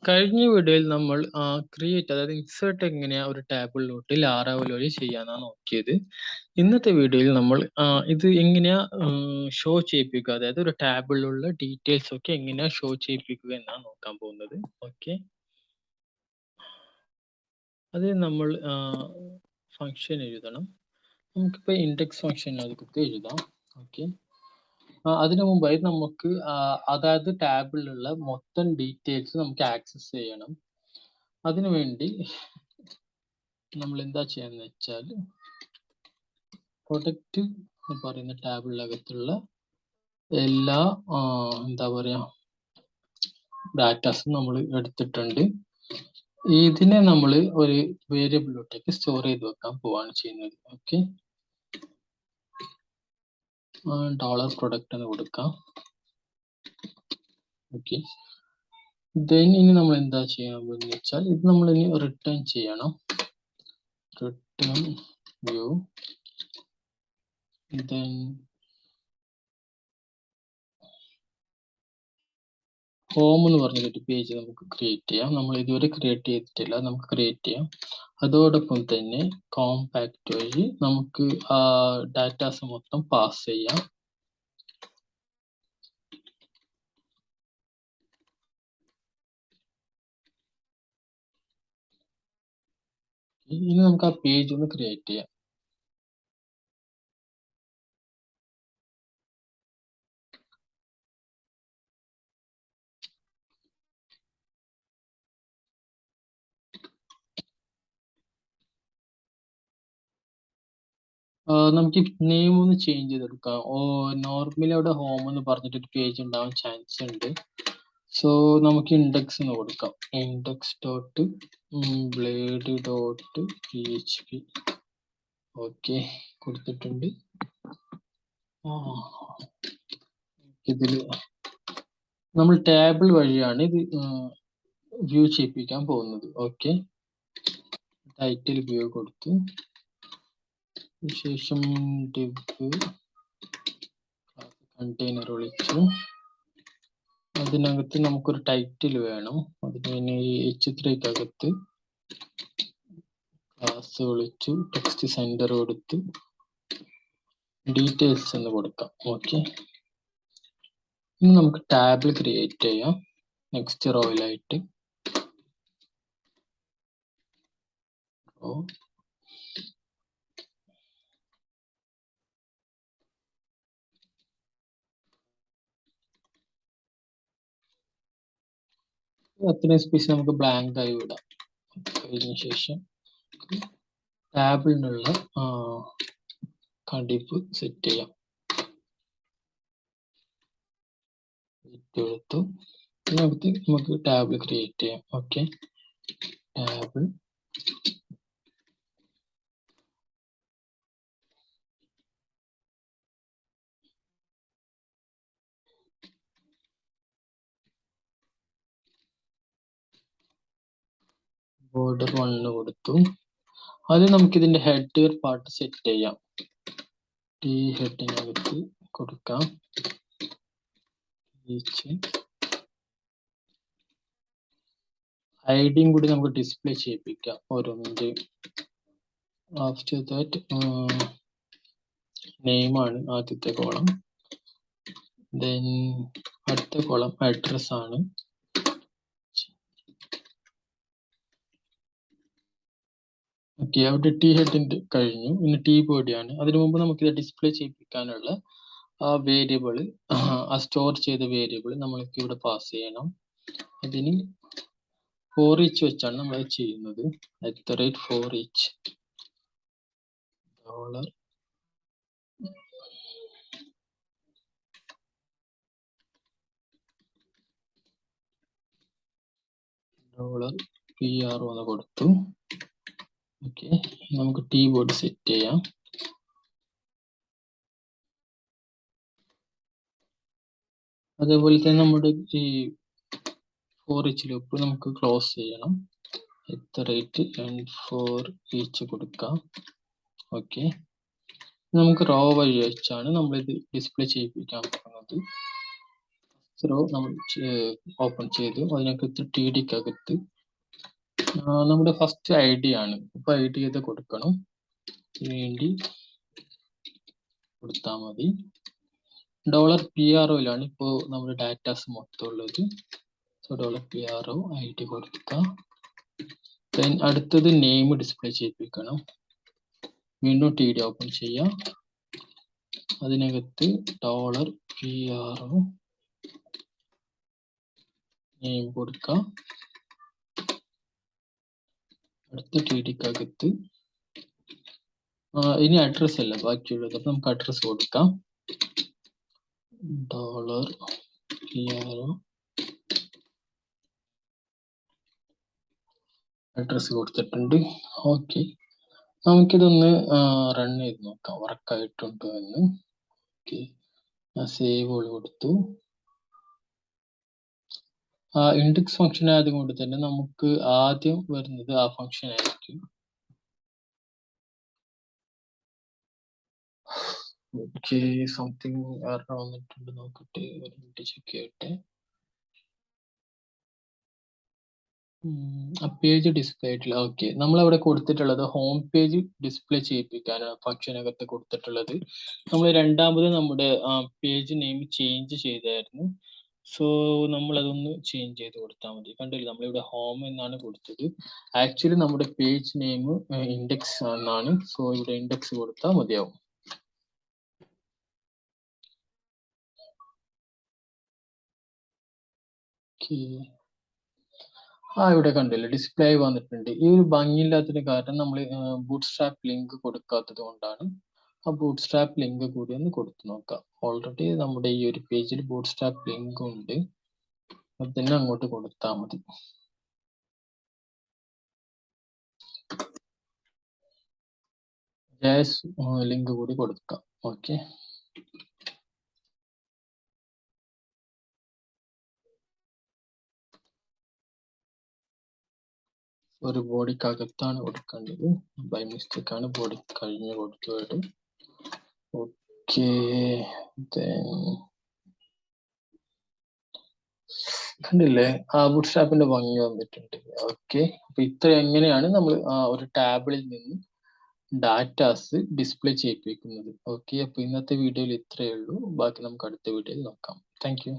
കഴിഞ്ഞ വീഡിയോയിൽ നമ്മൾ ക്രിയേറ്റ് അതായത് ഇൻസേർട്ട് എങ്ങനെയാ ഒരു ടാബിളിലോട്ട് ലാറാവൽ വഴി ചെയ്യാനാണ് നോക്കിയത്. ഇന്നത്തെ വീഡിയോയിൽ നമ്മൾ ഇത് എങ്ങനെയാ ഷോ ചെയ്യിപ്പിക്കുക, അതായത് ഒരു ടാബിളിലുള്ള ഡീറ്റെയിൽസ് ഒക്കെ എങ്ങനെയാ ഷോ ചെയ്യിപ്പിക്കുക എന്നാണ് നോക്കാൻ പോകുന്നത്. ഓക്കെ, അത് നമ്മൾ ഫംഗ്ഷൻ എഴുതണം. നമുക്കിപ്പോൾ ഇൻഡെക്സ് ഫംഗ്ഷൻ അത് എഴുതാം. ഓക്കെ, അതിനു മുമ്പായി നമുക്ക് അതായത് ടാബിളിലുള്ള മൊത്തം ഡീറ്റെയിൽസ് നമുക്ക് ആക്സസ് ചെയ്യണം. അതിനുവേണ്ടി നമ്മൾ എന്താ ചെയ്യാന്ന് വെച്ചാൽ പ്രൊഡക്റ്റ് എന്ന് പറയുന്ന ടാബിളിനകത്തുള്ള എല്ലാ എന്താ പറയാ ഡാറ്റാസും നമ്മൾ എടുത്തിട്ടുണ്ട്. ഇതിനെ നമ്മൾ ഒരു വേരിയബിളിലോട്ടേക്ക് സ്റ്റോർ ചെയ്ത് വെക്കാൻ പോവാണ് ചെയ്യുന്നത്. ഓക്കെ, $product എന്ന് കൊടുക്കാം. ഓക്കെ, ദെൻ ഇനി നമ്മൾ എന്താ ചെയ്യാൻ പോകുന്നത് വെച്ചാൽ ഇത് നമ്മൾ ഇനി റിട്ടേൺ ചെയ്യണം. റിട്ടേൺ വ്യൂ, ദെൻ ഹോം എന്ന് പറഞ്ഞൊരു പേജ് നമുക്ക് ക്രിയേറ്റ് ചെയ്യാം. നമ്മൾ ഇതുവരെ ക്രിയേറ്റ് ചെയ്തിട്ടില്ല, നമുക്ക് ക്രിയേറ്റ് ചെയ്യാം. അതോടൊപ്പം തന്നെ കോമ്പാക്റ്റ് വഴി നമുക്ക് ഡാറ്റാസ് മൊത്തം പാസ് ചെയ്യാം. ഇനി നമുക്ക് ആ പേജ് ഒന്ന് ക്രിയേറ്റ് ചെയ്യാം. നമുക്ക് നെയിം ഒന്ന് ചേഞ്ച് ചെയ്തെടുക്കാം. നോർമലി അവിടെ ഹോം എന്ന് പറഞ്ഞിട്ടൊരു പേജ് ഉണ്ടാവാൻ ചാൻസ് ഉണ്ട്. സോ നമുക്ക് ഇൻഡെക്സ് എന്ന് കൊടുക്കാം. Index dot blade dot PHP. Okay, കൊടുത്തിട്ടുണ്ട്. ഇതിൽ നമ്മൾ ടേബിൾ വഴിയാണ് ഇത് വ്യൂ ചെയ്യിപ്പിക്കാൻ പോകുന്നത്. ഓക്കെ, ടൈറ്റിൽ വ്യൂ കൊടുത്തു, ശേഷം div കണ്ടെയ്നർ വിളിച്ചു. അതിനകത്ത് നമുക്കൊരു ടൈറ്റിൽ വേണം. അതിന് H3 ക്ലാസ് വിളിച്ചു, ടെക്സ്റ്റ് സെന്റർ കൊടുത്ത് ഡീറ്റെയിൽസ് എന്ന് കൊടുക്കാം. ഓക്കെ, ഇനി നമുക്ക് ടാബിൾ ക്രിയേറ്റ് ചെയ്യാം. നെക്സ്റ്റ് റോയിലായിട്ട് അത്രയും സ്പേസ് നമുക്ക് ബ്ലാങ്ക് ആയി വിടാം. അതിന് ശേഷം ടാബിളിനുള്ള കണ്ടിപ്പ് സെറ്റ് ചെയ്യാം. എടുത്തു, ഇതിനകത്ത് നമുക്ക് ടാബിൾ ക്രിയേറ്റ് ചെയ്യാം. ഓക്കെ, ടാബിൾ ബോർഡർ 1 കൊടുത്തു. അത് നമുക്ക് ഇതിന്റെ ഹെഡർ പാർട്ട് സെറ്റ് ചെയ്യാം. ഈ ഹെഡിനകത്ത് കൊടുക്കാം. ഐഡിയും കൂടി നമുക്ക് ഡിസ്പ്ലേ ചെയ്യിപ്പിക്കാം ഓരോന്നിന്റെയും. ആഫ്റ്റർ ദാറ്റ് നെയിം ആണ് ആദ്യത്തെ കോളം. ദെൻ അടുത്ത കോളം അഡ്രസ് ആണ്. ഓക്കെ, അവിടെ ടി ഹെഡിന്റെ കഴിഞ്ഞു. ഇനി ടി ബോഡിയാണ്. അതിനു മുമ്പ് നമുക്ക് ഇത് ഡിസ്പ്ലേ ചെയ്യിപ്പിക്കാനുള്ള ആ വേരിയബിൾ, ആ സ്റ്റോർ ചെയ്ത വേരിയബിൾ നമ്മൾക്ക് ഇവിടെ പാസ് ചെയ്യണം. അതിന് for each വെച്ചാണ് നമ്മൾ ചെയ്യുന്നത്. for each $PRO എന്ന് കൊടുത്തു. ഓക്കെ, നമുക്ക് ടി ബോർഡ് സെറ്റ് ചെയ്യാം. അതേപോലെ തന്നെ നമ്മുടെ ഈ for each ലൂപ്പ് നമുക്ക് ക്ലോസ് ചെയ്യണം. for each കൊടുക്കാം. ഓക്കെ, നമുക്ക് റോ വഴി വെച്ചാണ് നമ്മൾ ഇത് ഡിസ്പ്ലേ ചെയ്യിപ്പിക്കാൻ പോകുന്നത്. റോ നമ്മൾ ഓപ്പൺ ചെയ്തു. അതിനകത്ത് TDക്കകത്ത് നമ്മുടെ ഫസ്റ്റ് ID ആണ്. അപ്പൊ ID ഇത് കൊടുക്കണം. വേണ്ടി കൊടുത്താൽ മതി. $PROയിലാണ് ഇപ്പോൾ നമ്മുടെ ഡാറ്റാസ് മൊത്തം ഉള്ളത്. സോ $PRO ID കൊടുക്കുക. ദെൻ അടുത്തത് നെയിം ഡിസ്പ്ലേ ചെയ്യിപ്പിക്കണം. വീണ്ടും TD ഓപ്പൺ ചെയ്യാം. അതിനകത്ത് $PRO നെയിം കൊടുക്കുക. അടുത്ത TDക്കകത്ത് ഇനി അഡ്രസ് അല്ല ബാക്കിയുള്ളത്. അപ്പൊ നമുക്ക് അഡ്രസ് കൊടുക്കാം. $PRO അഡ്രസ് കൊടുത്തിട്ടുണ്ട്. ഓക്കെ, നമുക്കിതൊന്ന് റൺ ചെയ്ത് നോക്കാം വർക്ക് ആയിട്ടുണ്ടോ എന്ന്. ഓക്കെ, സേവ് കൊടുത്തു. ഇൻഡെക്സ് ഫംഗ്ഷൻ ആയതുകൊണ്ട് തന്നെ നമുക്ക് ആദ്യം വരുന്നത് ആ ഫംഗ്ഷൻ ആയിരിക്കും. ഓക്കെ, സംതിങ് എറർ വന്നിട്ടുണ്ട്, നോക്കട്ടെ, ഒരു മിനിറ്റ് ചെക്ക് ചെയ്യട്ടെ. പേജ് ഡിസ്പ്ലേ ആയിട്ടില്ല. ഓക്കെ, നമ്മളവിടെ കൊടുത്തിട്ടുള്ളത് ഹോം പേജ് ഡിസ്പ്ലേ ചെയ്യിപ്പിക്കാനാണ് ഫംഗ്ഷനകത്ത് കൊടുത്തിട്ടുള്ളത്. നമ്മൾ രണ്ടാമത് നമ്മുടെ പേജ് നെയിം ചേഞ്ച് ചെയ്തായിരുന്നു. സോ നമ്മൾ അതൊന്ന് ചേഞ്ച് ചെയ്ത് കൊടുത്താൽ മതി. കണ്ടില്ല, നമ്മളിവിടെ ഹോം എന്നാണ് കൊടുത്തത്. ആക്ച്വലി നമ്മുടെ പേജ് നെയിം ഇൻഡെക്സ് എന്നാണ്. സോ ഇവിടെ ഇൻഡെക്സ് കൊടുത്താൽ മതിയാവും. ഇവിടെ കണ്ടില്ല, ഡിസ്പ്ലേ വന്നിട്ടുണ്ട്. ഈ ഒരു ഭംഗിയില്ലാത്തതിന് കാരണം നമ്മൾ ബൂട്ട് സ്ട്രാപ്പ് ലിങ്ക് കൊടുക്കാത്തത് കൊണ്ടാണ്. ആ ബൂട്ട് സ്ട്രാപ്പ് ലിങ്ക് കൂടി ഒന്ന് കൊടുത്തു നോക്കാം. ഓൾറെഡി നമ്മുടെ ഈ ഒരു പേജിൽ ബൂട്ട് സ്ട്രാപ്പ് ലിങ്ക് ഉണ്ട്, അത് തന്നെ അങ്ങോട്ട് കൊടുത്താൽ മതി. ലിങ്ക് കൂടി കൊടുക്കാം. ഓക്കെ, ഒരു ബോഡിക്കകത്താണ് കൊടുക്കേണ്ടത്. ബൈ മിസ്റ്റേക്ക് ആണ് ബോഡി കഴിഞ്ഞ് കൊടുത്തത്. ഓക്കെ, കണ്ടില്ലേ, ബൂട്ട് സ്ട്രാപ്പിന്റെ ഭംഗി വന്നിട്ടുണ്ട്. ഓക്കെ, അപ്പൊ ഇത്ര എങ്ങനെയാണ് നമ്മൾ ഒരു ടാബിളിൽ നിന്ന് ഡാറ്റാസ് ഡിസ്പ്ലേ ചെയ്യിപ്പിക്കുന്നത്. ഓക്കെ, അപ്പൊ ഇന്നത്തെ വീഡിയോയിൽ ഇത്രയേ ഉള്ളൂ. ബാക്കി നമുക്ക് അടുത്ത വീഡിയോയിൽ നോക്കാം. Thank you.